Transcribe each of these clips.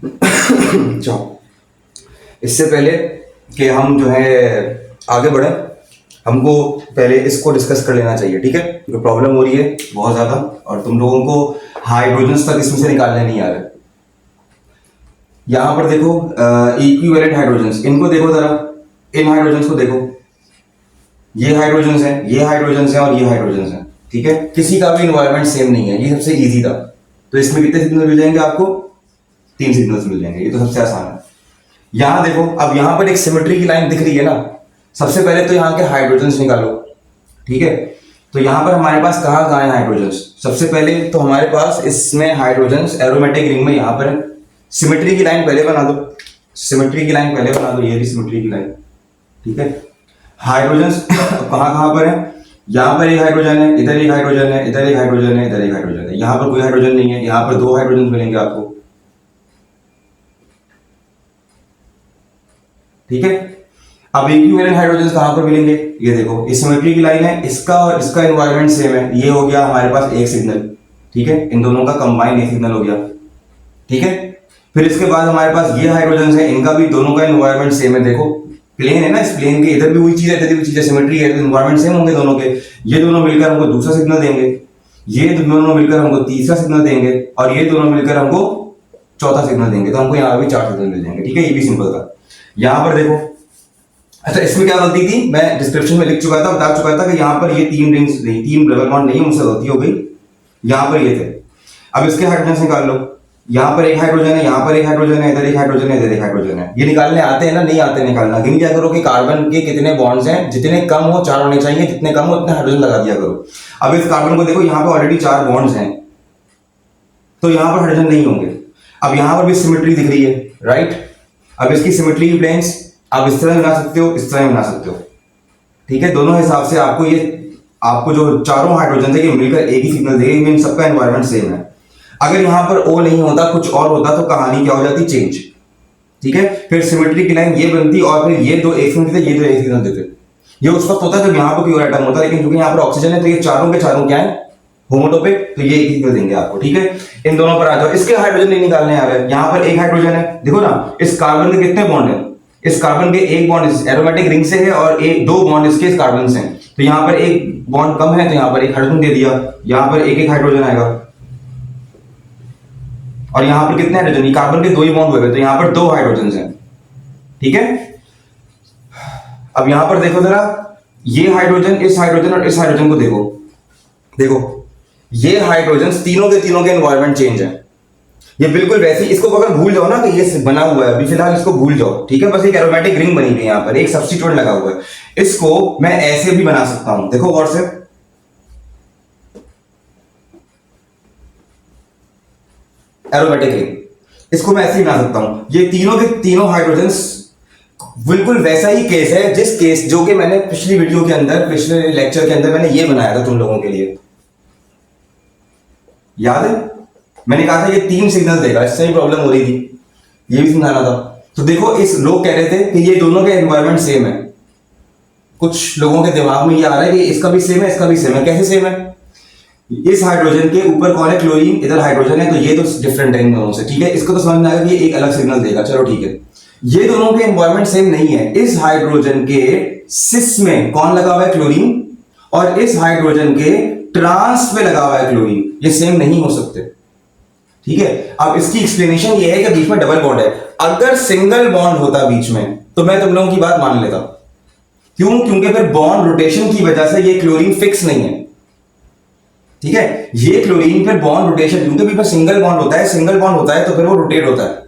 चलो, इससे पहले कि हम जो है आगे बढ़े, हमको पहले इसको डिस्कस कर लेना चाहिए, ठीक है? क्योंकि प्रॉब्लम हो रही है बहुत ज़्यादा और तुम लोगों को हाइड्रोजन्स तक इसमें से निकालने नहीं आ रहे। यहाँ पर देखो इक्विवेलेंट हाइड्रोजन्स, इनको देखो जरा, इन हाइड्रोजन्स को देखो, ये हाइड्रोजन्स हैं, ये हाइड्रोजन्स हैं और ये हाइड्रोजन्स हैं, ठीक है? किसी का भी इन्वायरमेंट सेम नहीं है, ये सबसे इजी था। तो इसमें कितने सिग्नल मिल जाएंगे आपको? 3 सिग्नल्स मिल जाएंगे, ये तो सबसे आसान है। यहां देखो, अब यहां पर एक सिमेट्री की लाइन दिख रही है ना। सबसे पहले तो यहाँ के हाइड्रोजन्स निकालो, ठीक है? तो यहां पर हमारे पास कहाँ कहाँ है हाइड्रोजन्स? सबसे पहले तो हमारे पास इसमें हाइड्रोजन्स एरोमेटिक रिंग में यहां पर है। सिमेट्री की लाइन पहले बना दो, सिमेट्री की लाइन पहले बना दो, ये भी सिमेट्री की लाइन, ठीक है? हाइड्रोजन्स कहाँ कहाँ पर है? यहाँ पर एक हाइड्रोजन है, इधर एक हाइड्रोजन है, इधर एक हाइड्रोजन है, इधर एक हाइड्रोजन है। यहाँ पर कोई हाइड्रोजन नहीं है, यहाँ पर 2 हाइड्रोजन मिलेंगे आपको, ठीक है? अब इक्विवेलेंट हाइड्रोजन कहां पर मिलेंगे? ये देखो, इस सिमेट्री की लाइन है, इसका और इसका एनवायरनमेंट सेम है। ये हो गया हमारे पास एक सिग्नल, ठीक है? इन दोनों का कंबाइन एक सिग्नल हो गया, ठीक है? फिर इसके बाद हमारे पास ये हाइड्रोजन है, इनका भी दोनों का एनवायरनमेंट सेम है। देखो प्लेन है ना, इस प्लेन के इधर भी वही चीज है, इधर भी वही चीज है, सिमेट्री है, तो एनवायरनमेंट सेम होंगे दोनों के। ये दोनों मिलकर हमको दूसरा सिग्नल देंगे, ये दोनों मिलकर हमको तीसरा सिग्नल देंगे और ये दोनों मिलकर हमको चौथा सिग्नल देंगे। तो हमको यहाँ भी 4 सिग्नल मिल जाएंगे, ठीक है? ये भी सिंपल था। यहाँ पर देखो, अच्छा इसमें क्या गलती थी, मैं डिस्क्रिप्शन में लिख चुका था, बता चुका था कि यहाँ पर ये 3 रिंग्स नहीं, 3 डबल बॉन्ड नहीं है, मुझसे गलती हो गई। यहाँ पर ये थे। अब इसके हाइड्रोजन निकाल लो। यहाँ पर एक हाइड्रोजन है, यहाँ पर एक हाइड्रोजन है, इधर एक हाइड्रोजन है, इधर एक हाइड्रोजन है। ये निकालने आते हैं ना? नहीं आते निकालना। गिन क्या करो कि कार्बन के कितने बॉन्ड्स हैं, जितने कम हो 4 होने चाहिए, जितने कम हो उतने हाइड्रोजन लगा दिया करो। अब इस कार्बन को देखो, यहाँ पर ऑलरेडी 4 बॉन्ड्स हैं, तो यहाँ पर हाइड्रोजन नहीं होंगे। अब यहाँ पर भी सिमेट्री दिख रही है, राइट? अब इसकी सिमेट्री प्लेन्स आप इस तरह बना सकते हो, इस तरह बना सकते हो, ठीक है? दोनों हिसाब से आपको ये, आपको जो चारों हाइड्रोजन थे ये मिलकर एक ही सिग्नल देंगे, इन सबका एनवायरनमेंट सेम है। अगर यहां पर ओ नहीं होता, कुछ और होता, तो कहानी क्या हो जाती? चेंज, ठीक है? फिर सिमेट्री की लाइन ये बनती और फिर ये 2 एक सिग्नल देते, ये 2 एक सिग्नल देते। ये उस वक्त होता है जब यहाँ पर कोई और एटम होता है, लेकिन क्योंकि यहाँ पर ऑक्सीजन है तो ये चारों के चारों क्या है? होमोटोपिक, तो ये एक ही सिग्नल देंगे आपको, ठीक है? इन दोनों पर आ जाओ। इसके हाइड्रोजन नहीं निकालने आ रहे हैं। यहाँ पर एक हाइड्रोजन है, देखो ना, इस कार्बन के कितने बॉन्ड है? इस कार्बन के एक बॉन्ड इस एरोमेटिक रिंग से है और एक 2 बॉन्ड इसके इस कार्बन से हैं। तो यहाँ पर एक बॉन्ड कम है, तो यहाँ पर एक हाइड्रोजन दे दिया। यहाँ पर एक एक हाइड्रोजन आएगा और यहाँ पर कितने हाइड्रोजन? कार्बन के 2 ही बॉन्ड हुए, तो यहाँ पर 2 हाइड्रोजन हैं, ठीक है? अब यहाँ पर देखो जरा, ये हाइड्रोजन, इस हाइड्रोजन और इस हाइड्रोजन को देखो, देखो ये हाइड्रोजन तीनों के एनवायरनमेंट चेंज है। ये बिल्कुल वैसे, इसको अगर भूल जाओ ना कि ये बना हुआ है, अभी फिलहाल इसको भूल जाओ, ठीक है? बस एक एरोमेटिक रिंग बनी हुई है, यहाँ पर एक सब्स्टिट्यूएंट लगा हुआ है। इसको मैं ऐसे भी बना सकता हूं, देखो गौर से, एरोमेटिक रिंग, इसको मैं ऐसे ही बना सकता हूं। ये तीनों के तीनों हाइड्रोजन्स बिल्कुल वैसा ही केस है, जिस केस जो कि मैंने पिछली वीडियो के अंदर, पिछले लेक्चर के अंदर मैंने ये बनाया था तुम लोगों के लिए, याद है? मैंने कहा था ये 3 सिग्नल देगा, इससे ही प्रॉब्लम हो रही थी, ये भी समझाना था। तो देखो, इस लोग कह रहे थे कि ये दोनों के एनवायरनमेंट सेम है। कुछ लोगों के दिमाग में ये आ रहा है कि इसका भी सेम है, इसका भी सेम है। कैसे सेम है? इस हाइड्रोजन के ऊपर कौन है? क्लोरीन, इधर हाइड्रोजन है, तो ये तो डिफरेंट है इन दोनों से, ठीक है? इसको तो समझ में आएगा कि ये एक अलग सिग्नल देगा, चलो ठीक है। ये दोनों के एनवायरनमेंट सेम नहीं है। इस हाइड्रोजन के सिस में कौन लगा हुआ है? क्लोरीन, और इस हाइड्रोजन के ट्रांस में लगा हुआ है क्लोरीन। ये सेम नहीं हो सकते, ठीक है? अब इसकी एक्सप्लेनेशन ये है कि बीच में डबल बॉन्ड है। अगर सिंगल बॉन्ड होता बीच में तो मैं तुम लोगों की बात मान लेता। क्यों? क्योंकि फिर बॉन्ड रोटेशन की वजह से ये क्लोरीन फिक्स नहीं है, ठीक है? ये क्लोरीन फिर बॉन्ड रोटेशन, क्योंकि बीच में सिंगल बॉन्ड होता है, सिंगल बॉन्ड होता है तो फिर वो रोटेट होता है।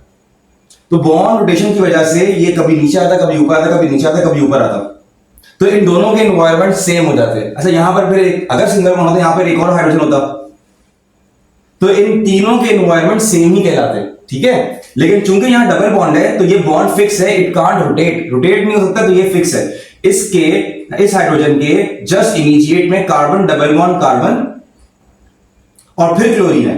तो बॉन्ड रोटेशन की वजह से ये कभी नीचे आता, कभी ऊपर आता, कभी नीचे आता, कभी ऊपर आता। तो इन दोनों के एनवायरनमेंट सेम हो जाते हैं। अच्छा, यहां पर फिर अगर सिंगल बॉन्ड होता, यहां पर एक और हाइड्रोजन होता, तो इन तीनों के एनवायरनमेंट सेम ही कहलाते हैं, ठीक है? लेकिन चूंकि यहां डबल बॉन्ड है तो ये बॉन्ड फिक्स है, इट कांट रोटेट, रोटेट नहीं हो सकता, तो ये फिक्स है। इसके, इस हाइड्रोजन के जस्ट इमीडिएट में कार्बन, डबल बॉन्ड कार्बन और फिर क्लोरीन है।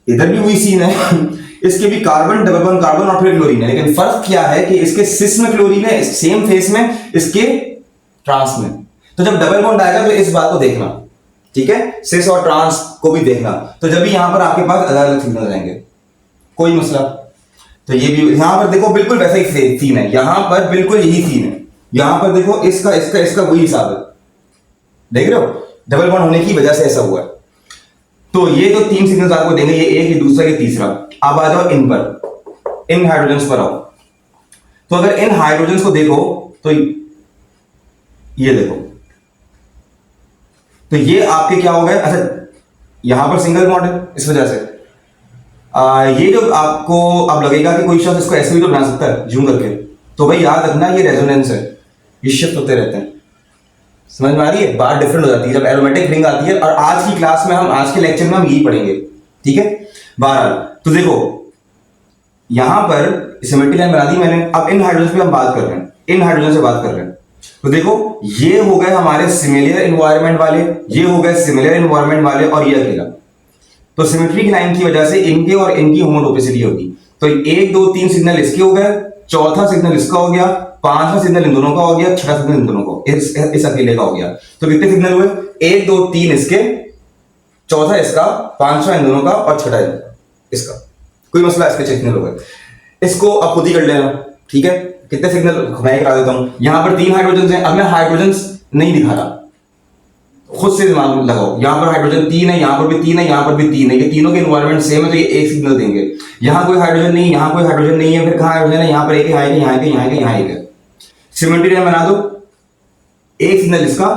इधर भी वही सीन है इसके भी कार्बन, डबल बॉन्ड कार्बन और फिर क्लोरीन है। लेकिन फर्क क्या है कि इसके सिस में क्लोरीन है, सेम फेस में, इसके ट्रांस में। तो जब डबल बॉन्ड आएगा तो इस बात को देखना, ठीक है? सिस और ट्रांस को भी देखना। तो जब भी यहां पर आपके पास अलग अलग सिग्नल रहेंगे, कोई मसला, तो ये भी यहां पर देखो बिल्कुल वैसा ही सीन है, यहां पर बिल्कुल यही सीन है, यहां पर देखो इसका इसका इसका वही हिसाब है, देख रहे हो, डबल बॉन्ड होने की वजह से ऐसा हुआ है। तो ये तो 3 सिग्नल्स आपको देंगे, ये एक, ये दूसरा, ये तीसरा। अब आ जाओ इन पर, इन हाइड्रोजन्स पर आओ। तो अगर इन हाइड्रोजन्स को देखो तो ये देखो, तो ये आपके क्या हो गए, अच्छा यहां पर सिंगल बॉन्ड है इस वजह से ये जो आपको अब लगेगा कि कोई शख्स इसको ऐसे भी तो बना सकता है जूम करके, तो भाई याद रखना ये रेजोनेंस है, ये शिफ्ट होते रहते हैं। समझ में आ रही है, बात डिफरेंट हो जाती है जब एरोमेटिक रिंग आती है। और आज की क्लास में हम, आज के लेक्चर में हम यही पढ़ेंगे, ठीक है। बहरहाल तो देखो यहां पर सिमेट्री लाइन बना दी मैंने। अब इन हाइड्रोजन पे हम बात कर रहे हैं, इन हाइड्रोजन से बात कर रहे हैं। तो देखो ये हो गए हमारे सिमिलर एनवायरनमेंट वाले, ये हो गए सिमिलर एनवायरनमेंट वाले, और ये अकेला। तो सिमेट्रिक लाइन की वजह से इनके और इनकी होमोटोपेसिटी होगी। तो 1 2 3 सिग्नल इसके हो गए, चौथा सिग्नल इसका हो गया, पांचवा सिग्नल इन दोनों का हो गया, छठा सिग्नल इन दोनों का, इस अकेले का हो गया। तो कितने सिग्नल हुए, 1 2 3 इसके, चौथा इसका, पांचवा इन दोनों का, और छठा इसका। कोई मसला, इसके 6 सिग्नल हो गए। इसको आप खुद ही कर लेना, ठीक है। कितने सिग्नल मैं करा देता हूं, यहां पर 3 हाइड्रोजन हैं। अब मैं हाइड्रोजन नहीं दिखा रहा, खुद से दिमाग लगाओ। यहां पर हाइड्रोजन 3 है, यहां पर भी 3 है, यहां पर भी 3 है, ये तीनों के एनवायरनमेंट सेम है, तो ये एक सिग्नल देंगे। यहां कोई हाइड्रोजन नहीं, यहां कोई हाइड्रोजन नहीं है, फिर कहां हाइड्रोजन है, यहां पर एक है, यहां एक, यहां एक, यहां एक है। सिमेट्री लाइन बना दो, एक सिग्नल इसका,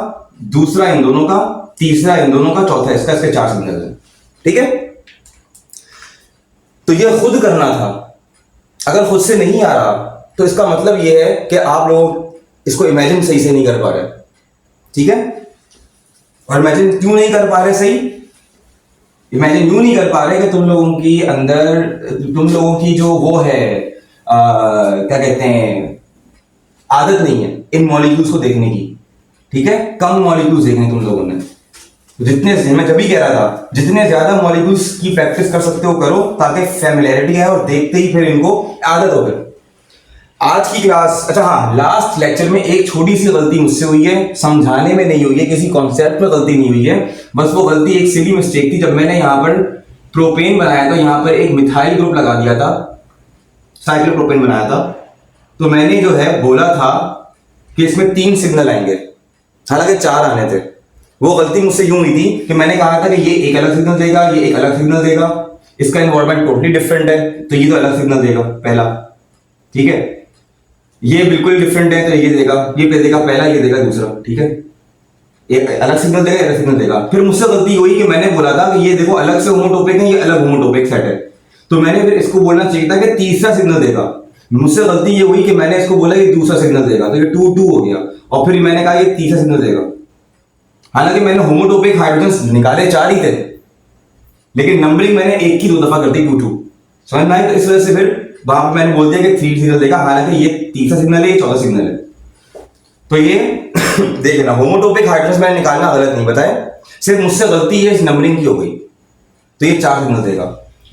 दूसरा इन दोनों का, तीसरा इन दोनों का, चौथा इसका, इसके 4 सिग्नल है, ठीक है। तो ये खुद करना था। अगर खुद से नहीं आ रहा तो इसका मतलब ये है कि आप लोग इसको इमेजिन सही से नहीं कर पा रहे, ठीक है। और इमेजिन क्यों नहीं कर पा रहे सही, इमेजिन यूं नहीं कर पा रहे कि तुम लोगों की अंदर, तुम लोगों की जो वो है क्या कहते हैं, आदत नहीं है इन मॉलिक्यूल्स को देखने की, ठीक है। कम मॉलिक्यूल्स देखने तुम लोगों ने, जितने, मैं जब भी कह रहा था, जितने ज्यादा मॉलिक्यूल्स की प्रैक्टिस कर सकते हो करो, ताकि फैमिलियरिटी है और देखते ही फिर इनको आदत हो गई। आज की क्लास, अच्छा हाँ, लास्ट लेक्चर में एक छोटी सी गलती मुझसे हुई है, समझाने में नहीं हुई है, किसी कॉन्सेप्ट में गलती नहीं हुई है, बस वो गलती एक सिली मिस्टेक थी। जब मैंने यहाँ पर प्रोपेन बनाया था, यहाँ पर एक मिथाइल ग्रुप लगा दिया था, साइक्लोप्रोपेन बनाया था, तो मैंने जो है बोला था कि इसमें 3 सिग्नल आएंगे, हालांकि 4 आने थे। वो गलती मुझसे यूं हुई थी कि मैंने कहा था कि ये एक अलग सिग्नल देगा, ये एक अलग सिग्नल देगा, इसका एनवायरनमेंट टोटली डिफरेंट है, तो ये तो अलग सिग्नल देगा पहला, ठीक है। ये बिल्कुल डिफरेंट है, तो ये देगा, ये देगा पहला, ये देगा दूसरा, ठीक है। ये अलग सिग्नल देगा, अलग सिग्नल देगा। फिर मुझसे गलती हुई कि मैंने बोला था कि ये देखो अलग से होमोटोपिक है, ये अलग होमोटोपिक सेट है, तो मैंने फिर इसको बोलना चाहिए था कि तीसरा सिग्नल देगा। मुझसे गलती ये हुई कि मैंने इसको बोला ये दूसरा सिग्नल देगा, तो ये 2 2 हो गया, और फिर मैंने कहा ये तीसरा सिग्नल देगा। हालांकि मैंने होमोटोपिक हाइड्रोजन निकाले 4 ही थे, लेकिन नंबरिंग मैंने 1 की 2 दफा कर दी, 2 2, समझ में आई। तो इस वजह से फिर वहां पर मैंने बोल दिया कि 3 सिग्नल देगा, हालांकि ये तीसरा सिग्नल है, ये चौथा सिग्नल है। तो ये देखना, होमोटोपिक हाइड्रोजन मैंने निकालना गलत नहीं बताया, सिर्फ मुझसे गलती है इस नंबरिंग की हो गई, तो ये 4 सिग्नल देगा।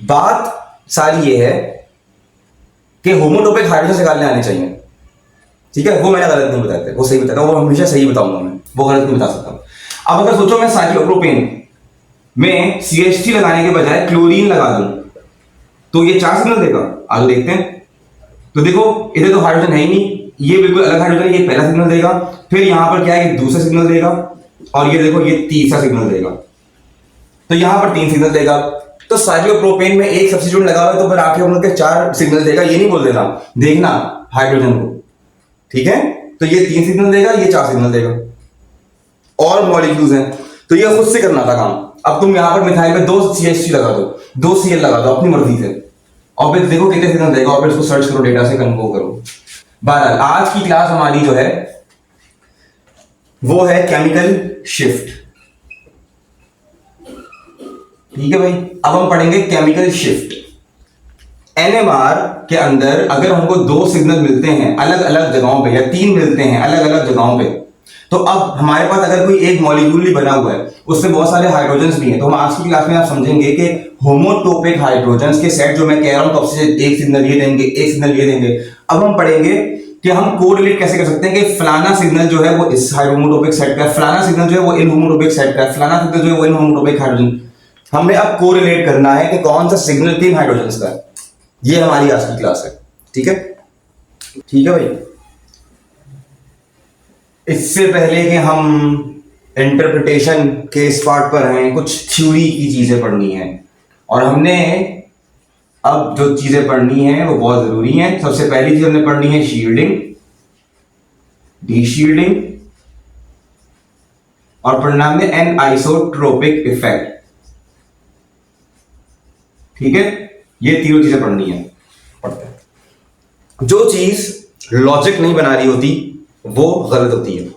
बात सारी ये है कि होमोटोपिक हाइड्रोजन निकालने आने चाहिए, ठीक है। वो मैंने गलत नहीं बताया, वो सही बताया, वो हमेशा सही बताऊंगा मैं, वो गलत नहीं बता सकता। अब अगर सोचो मैं साइक्लोप्रोपेन में CH3 लगाने के बजाय क्लोरीन लगा दूं, तो ये 4 सिग्नल देगा। आगे देखते हैं। तो देखो इधर तो हाइड्रोजन है ही नहीं, ये बिल्कुल अलग हाइड्रोजन है, ये पहला सिग्नल देगा, फिर यहां पर क्या है, दूसरा सिग्नल देगा, और ये देखो ये तीसरा सिग्नल देगा, तो यहां पर 3 सिग्नल देगा। तो साइक्लोप्रोपेन में एक सब्स्टिट्यूट लगा हुआ है, तो फिर आखिर हम लोग के 4 सिग्नल देगा, ये नहीं बोल देना, देखना हाइड्रोजन को, ठीक है। तो ये 3 सिग्नल देगा, ये 4 सिग्नल देगा, और मॉलिक्यूल्स हैं, तो ये खुद से करना था काम। अब तुम यहां पर मिथाइल में 2 CH3 लगा दो, 2 Cl लगा दो अपनी मर्जी से, और फिर देखो कितने सिग्नल देगा, और फिर इसको सर्च करो, डेटा से कन्फर्म करो। बहरहाल आज की क्लास हमारी जो है वो है केमिकल शिफ्ट, ठीक है भाई। अब हम पढ़ेंगे केमिकल शिफ्ट। NMR के अंदर अगर हमको 2 सिग्नल मिलते हैं अलग अलग जगहों पे, या 3 मिलते हैं अलग अलग जगहों पे, तो अब हमारे पास अगर कोई एक मॉलिक्यूल भी बना हुआ है, उसमें बहुत सारे हाइड्रोजन्स भी हैं, तो हम आज की क्लास में आप समझेंगे कि होमोटोपिक हाइड्रोजन्स के सेट जो मैं कह रहा हूं, कब से एक सिग्नल ये देंगे, एक सिग्नल ये देंगे। अब हम पढ़ेंगे कि हम कोरिलेट कैसे कर सकते हैं कि फलाना सिग्नल जो है वो इस होमोटोपिक सेट का है, फलाना सिग्नल जो है वो इन होमोटोपिक सेट का है, फलाना सिग्नल जो है वो इन होमोटोपिक हाइड्रोजन। हमें अब कोरिलेट करना है कि कौन सा सिग्नल किन हाइड्रोजन्स का है, ये हमारी आज की क्लास है। ठीक है, ठीक है भाई। इससे पहले कि हम इंटरप्रिटेशन के इस पार्ट पर हैं, कुछ थ्योरी की चीजें पढ़नी है। और हमने अब जो चीजें पढ़नी है वो बहुत जरूरी हैं। सबसे पहली चीज हमने पढ़नी है शील्डिंग, डीशील्डिंग, और पढ़ना हमने एन आइसोट्रोपिक इफेक्ट। ठीक है, ये तीनों चीजें पढ़नी है। पढ़ते हैं। जो चीज लॉजिक नहीं बना रही होती वो गलत होती है।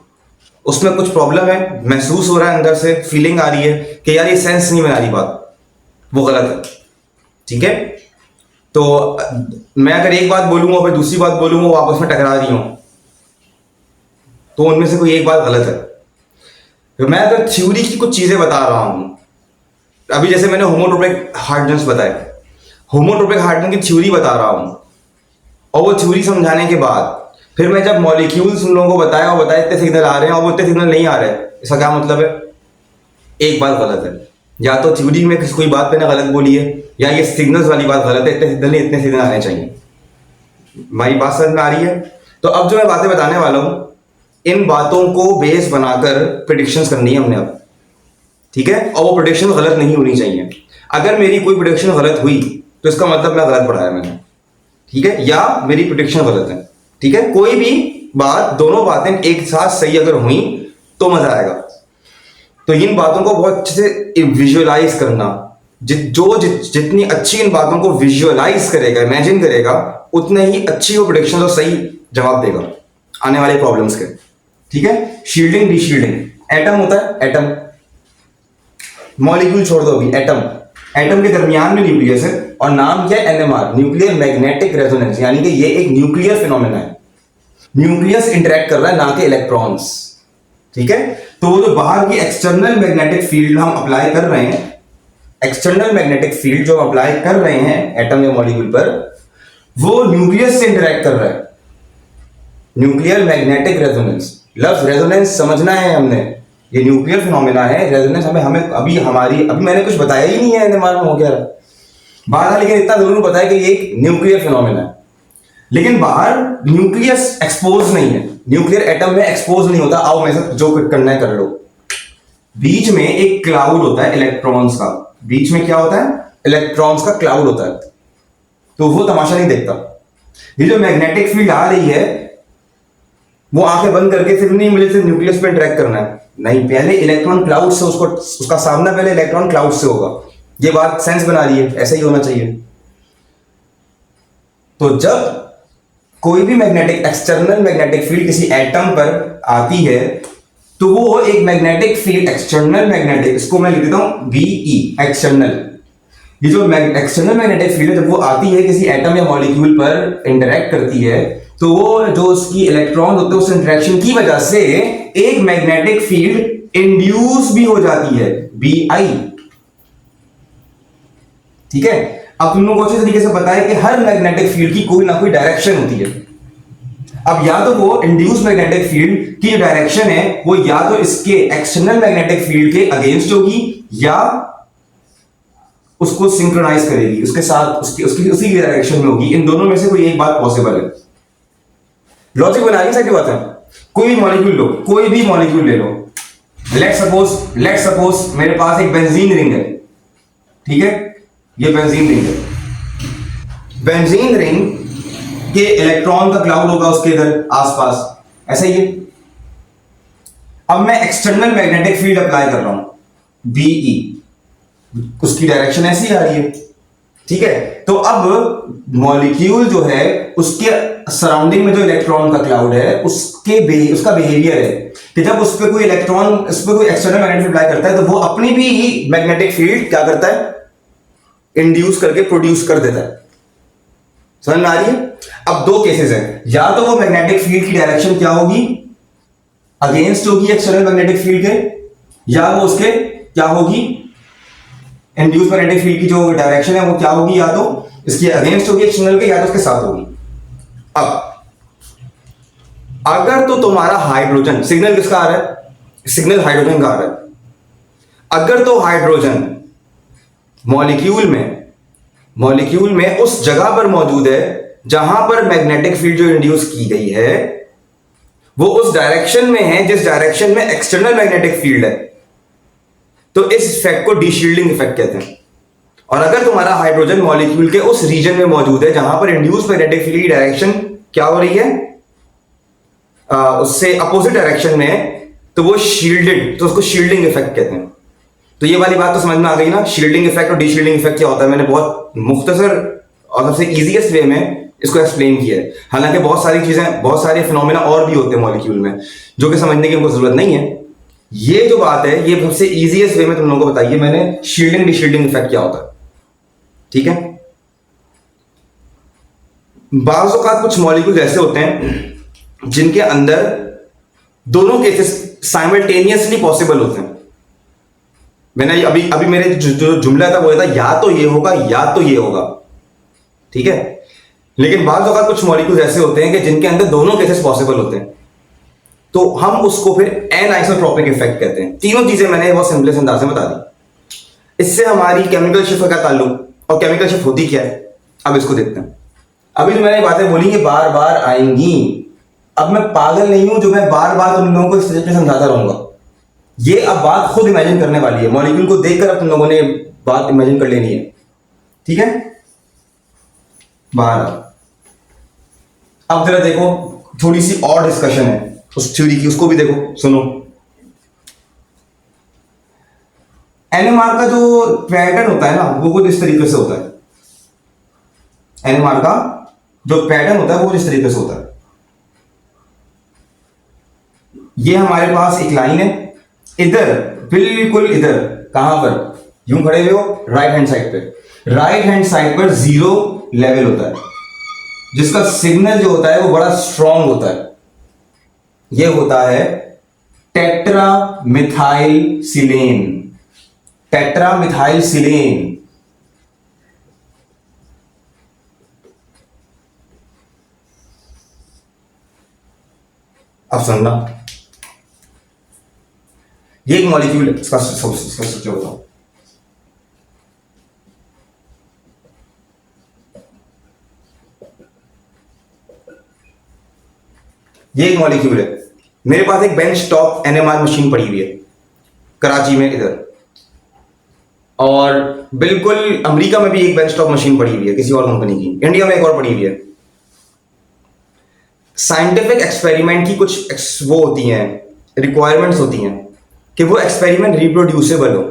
उसमें कुछ प्रॉब्लम है, महसूस हो रहा है, अंदर से फीलिंग आ रही है कि यार ये सेंस नहीं बना रही बात, वो गलत है। ठीक है, तो मैं अगर एक बात बोलूंगा फिर दूसरी बात बोलूंगा, वो आपस में टकरा रही हूं, तो उनमें से कोई एक बात गलत है। तो मैं अगर थ्योरी की कुछ चीजें बता रहा हूं, अभी जैसे मैंने होमोट्रोपिक हार्डनेस बताया, होमोट्रोपिक हार्डनेस की थ्योरी बता रहा हूं, और वो थ्योरी समझाने के बाद फिर मैं जब मॉलिक्यूल्स उन लोगों को बताया और बताया इतने सिग्नल आ रहे हैं और वो इतने सिग्नल नहीं आ रहे, इसका क्या मतलब है? एक बात गलत है। या तो थ्योरी में कोई बात मैंने गलत बोली है, या ये सिग्नल्स वाली बात गलत है। इतने सिग्नल नहीं, इतने सिग्नल आने चाहिए। हमारी बात समझ में आ रही है? तो अब जो मैं बातें बताने वाला हूं, इन बातों को बेस बनाकर प्रिडिक्शंस करनी है हमने अब। ठीक है, और वो प्रिडिक्शन गलत नहीं होनी चाहिए। अगर मेरी कोई प्रिडिक्शन गलत हुई तो इसका मतलब मैं गलत पढ़ाया मैंने। ठीक है, या मेरी प्रिडिक्शन गलत है। ठीक है, कोई भी बात, दोनों बातें एक साथ सही अगर हुई तो मजा आएगा। तो इन बातों को बहुत अच्छे से विजुअलाइज करना, जितनी अच्छी इन बातों को विजुअलाइज करेगा, इमेजिन करेगा, उतने ही अच्छी वो प्रिडिक्शन और सही जवाब देगा आने वाले प्रॉब्लम्स के। ठीक है, शील्डिंग, डीशील्डिंग। एटम होता है, एटम, मॉलिक्यूल छोड़ दो अभी, एटम। एटम के दरमियान में न्यूक्लियस है, और नाम क्या है? NMR, nuclear magnetic resonance. यानी कि ये एक न्यूक्लियर फिनोमेना है। न्यूक्लियस इंटरेक्ट कर रहा है, ना कि इलेक्ट्रॉन्स। ठीक है, तो वो जो बाहर की एक्सटर्नल मैग्नेटिक फील्ड हम अप्लाई कर रहे हैं, एक्सटर्नल मैग्नेटिक फील्ड जो अप्लाई कर रहे हैं एटम या मॉलिक्यूल पर, वो न्यूक्लियस से इंटरेक्ट कर रहा है। न्यूक्लियर मैग्नेटिक रेजोनेंस, लफ्ज रेजोनेंस समझना है हमने। ये न्यूक्लियर फिनोमेना है, रेजोनेंस हमें हमें अभी मैंने कुछ बताया ही नहीं है एनएमआर में हो गया बाहर, लेकिन इतना जरूर बताया कि ये एक न्यूक्लियर फिनोमेना है। लेकिन बाहर न्यूक्लियस एक्सपोज नहीं है, न्यूक्लियर एटम में एक्सपोज नहीं होता। आओ मेरे साथ जो करना है कर लो। बीच में एक क्लाउड होता है इलेक्ट्रॉन्स का, बीच में क्या होता है? इलेक्ट्रॉन्स का क्लाउड होता है। तो वो तमाशा नहीं देखता। ये जो मैग्नेटिक फील्ड आ रही है, वो आंखें बंद करके सिर्फ नहीं मुझे सिर्फ न्यूक्लियस पे इंटरेक्ट करना है, नहीं, पहले इलेक्ट्रॉन क्लाउड से उसका सामना पहले इलेक्ट्रॉन क्लाउड से होगा। ये बात सेंस बना रही है? ऐसा ही होना चाहिए। तो जब कोई भी मैग्नेटिक, एक्सटर्नल मैग्नेटिक फील्ड किसी एटम पर आती है, तो वो एक मैग्नेटिक फील्ड, एक्सटर्नल मैग्नेटिक, इसको मैं लिख देता हूं बीई, एक्सटर्नल। ये जो एक्सटर्नल मैग्नेटिक फील्ड है, जब वो आती है किसी एटम या मॉलिक्यूल पर इंटरेक्ट करती है, तो वो जो उसकी इलेक्ट्रॉन होते हैं, उस इंटरेक्शन की वजह से एक मैग्नेटिक फील्ड इंड्यूस भी हो जाती है, बीआई। ठीक है, अब तुम लोगों को अच्छे तरीके से पता है कि हर मैग्नेटिक फील्ड की कोई ना कोई डायरेक्शन होती है। अब या तो वो इंड्यूस मैग्नेटिक फील्ड की डायरेक्शन है, वो या तो इसके एक्सटर्नल मैग्नेटिक फील्ड के अगेंस्ट होगी, या उसको सिंक्रोनाइज करेगी, उसके साथ उसी की डायरेक्शन में होगी। इन दोनों में से कोई एक बात पॉसिबल है। लॉजिक बना रही है बात है। कोई भी मॉलिक्यूल लो, कोई भी मॉलिक्यूल ले लो। लेट सपोज मेरे पास एक बेंजीन रिंग है। ठीक है, ये बेंजीन रिंग है। बेंजीन रिंग के इलेक्ट्रॉन का क्लाउड होगा उसके इधर आसपास, ऐसा ही है। अब मैं एक्सटर्नल मैग्नेटिक फील्ड अप्लाई कर रहा हूं, बीई, उसकी डायरेक्शन ऐसी आ रही है। ठीक है, तो अब मॉलिक्यूल जो है, उसके सराउंडिंग में जो इलेक्ट्रॉन का क्लाउड है, उसका बिहेवियर है कि जब उस पर कोई इलेक्ट्रॉन, उस पर कोई एक्सटर्नल मैग्नेटिक फील्ड अप्लाई करता है, तो वो अपनी भी मैग्नेटिक फील्ड क्या करता है? इंड्यूस करके प्रोड्यूस कर देता है। समझ में आ रही है? अब दो केसेस हैं, या तो वो मैग्नेटिक फील्ड की डायरेक्शन क्या होगी? अगेंस्ट होगी एक्सटर्नल मैग्नेटिक फील्ड के, या वो उसके क्या होगी? इंड्यूस मैग्नेटिक फील्ड की जो डायरेक्शन है वो क्या होगी? या तो इसके अगेंस्ट होगी एक्सटर्नल के, या तो उसके साथ होगी। अब अगर तो तुम्हारा हाइड्रोजन, सिग्नल किसका आ रहा है? सिग्नल हाइड्रोजन का आ रहा है। अगर तो हाइड्रोजन मॉलिक्यूल में मॉलिक्यूल में उस जगह पर मौजूद है जहां पर मैग्नेटिक फील्ड जो इंड्यूस की गई है वो उस डायरेक्शन में है जिस डायरेक्शन में एक्सटर्नल मैग्नेटिक फील्ड है। तो इस इफेक्ट को डीशील्डिंग इफेक्ट कहते हैं। और अगर तुम्हारा हाइड्रोजन मॉलिक्यूल के उस रीजन में मौजूद है जहां पर इंड्यूस मैग्नेटिक फील्ड की डायरेक्शन क्या हो रही है, उससे अपोजिट डायरेक्शन में है, तो वो शील्डेड, तो उसको शील्डिंग इफेक्ट कहते हैं। तो ये वाली बात तो समझ में आ गई ना, शील्डिंग इफेक्ट और डीशील्डिंग इफेक्ट क्या होता है। मैंने बहुत मुख्तसर और सबसे इजीएस्ट वे में इसको एक्सप्लेन किया है। हालांकि बहुत सारी चीजें, बहुत सारे फिनोमेना और भी होते हैं मॉलिक्यूल में जो कि समझने की हमको जरूरत नहीं है। ये जो बात है ये सबसे इजीएस्ट वे में तुम लोगों को बताइए मैंने, शील्डिंग डीशील्डिंग इफेक्ट क्या होता है। ठीक है, बाज़ औक़ात कुछ मॉलिक्यूल ऐसे होते हैं जिनके अंदर दोनों केसेस साइमल्टेनियसली पॉसिबल होते हैं। मैंने अभी मेरे जो जुमला था वो था या तो ये होगा या तो ये होगा, ठीक है। लेकिन बाज़ औक़ात कुछ मॉलिक्यूल्स ऐसे होते हैं कि जिनके अंदर दोनों केसेस पॉसिबल होते हैं, तो हम उसको फिर एन आइसोट्रोपिक इफेक्ट कहते हैं। तीनों चीजें मैंने बहुत सिंपल अंदाज में बता दी। इससे हमारी केमिकल शिफ्ट का ताल्लुक और केमिकल शिफ्ट होती क्या है, अब इसको देखते हैं। अभी जो मैंने बातें बोली ये बार बार आएंगी। अब मैं पागल नहीं हूं जो मैं बार बार तुम लोगों को इस तरीके से समझाता रहूंगा। ये अब बात खुद इमेजिन करने वाली है, मॉलिक्यूल को देखकर अब तुम लोगों ने बात इमेजिन कर लेनी है, ठीक है। बाहर अब जरा देखो, थोड़ी सी और डिस्कशन है उस थ्योरी की, उसको भी देखो, सुनो। एनएमआर का जो पैटर्न होता है ना वो कुछ इस तरीके से होता है। एनएमआर का जो पैटर्न होता है वो इस तरीके से होता है। ये हमारे पास एक लाइन है, इधर बिल्कुल इधर, कहां पर, यूं खड़े हुए हो राइट हैंड साइड पे। राइट हैंड साइड पर जीरो लेवल होता है जिसका सिग्नल जो होता है वो बड़ा स्ट्रांग होता है। ये होता है टेट्रा मिथाइल सिलेन। टेट्रा मिथाइल सिलेन। अब सुनना, ये एक मॉलिक्यूल है, इसका स्ट्रक्चर बताओ। ये एक मॉलिक्यूल है। मेरे पास एक बेंच टॉप एनएमआर मशीन पड़ी हुई है कराची में इधर, और बिल्कुल अमेरिका में भी एक बेंच टॉप मशीन पड़ी हुई है किसी और कंपनी की, इंडिया में एक और पड़ी हुई है। साइंटिफिक एक्सपेरिमेंट की कुछ वो होती हैं, रिक्वायरमेंट्स होती हैं कि वो एक्सपेरिमेंट रिप्रोड्यूसेबल हो।